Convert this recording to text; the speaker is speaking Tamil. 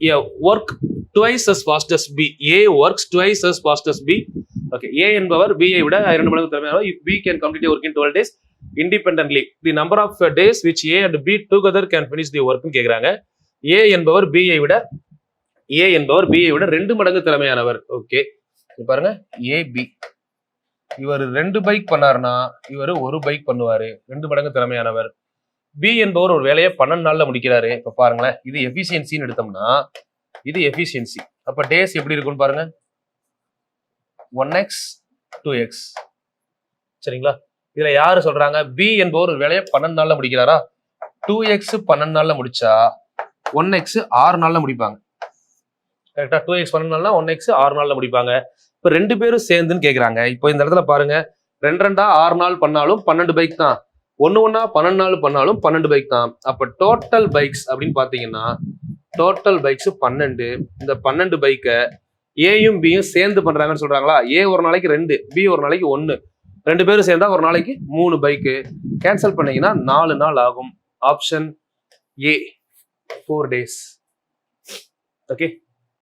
A work twice as fast as B. A works twice as fast as B. Okay. A என்பவர் B ஐ விட 2 மடங்கு திறமையானவர். If B can complete a work in 12 days independently, the number of days which A and B together can finish the work கேக்குறாங்க. A என்பவர் B ஐ விட 2 மடங்கு திறமையானவர். ஓகே. பாருங்க AB. இவர் 2 பைக் பண்ணாருன்னா இவர் 1 பைக் பண்ணுவாரு. 2 மடங்கு திறமையானவர். பி என்பவர் ஒரு வேலையை 12 நாள்ல முடிக்கிறாரு. இப்ப பாருங்களேன், இது எஃபிஷியன்சின்னு எடுத்தோம்னா இது எஃபிஷியன்சி. அப்ப டேஸ் எப்படி இருக்கும்னு பாருங்க, 1x 2x. சரிங்களா? இதுல யாரு சொல்றாங்க? பி என்பவர் ஒரு வேலையை 12 நாள்ல முடிக்கிறாரா? 2x 12 நாள்ல முடிச்சா 1x 6 நாள்ல முடிப்பாங்க. கரெக்டா? 2x 12 நாள்னா 1x 6 நாள்ல முடிப்பாங்க. இப்ப 2 பேரும் சேர்ந்துன்னு கேக்குறாங்க. இப்போ இந்த இடத்துல பாருங்க, 2 6 நாள் பண்ணாலும் 12 பைக் தான், 1 12 நாள் பண்ணாலும் 12 பைக் தான். அப்ப டோட்டல் பைக்ஸ் அப்படின்னு பாத்தீங்கன்னா டோட்டல் பைக்ஸ் 12. இந்த 12 பைக்கை ஏயும் பியும் சேர்ந்து பண்றாங்கன்னு சொல்றாங்களா? ஏ ஒரு நாளைக்கு 2, பி ஒரு நாளைக்கு 1, 2 பேரும் சேர்ந்தா ஒரு நாளைக்கு 3 பைக்கு. கேன்சல் பண்ணீங்கன்னா 4 நாள் ஆகும். Option A 4 days. ஓகே.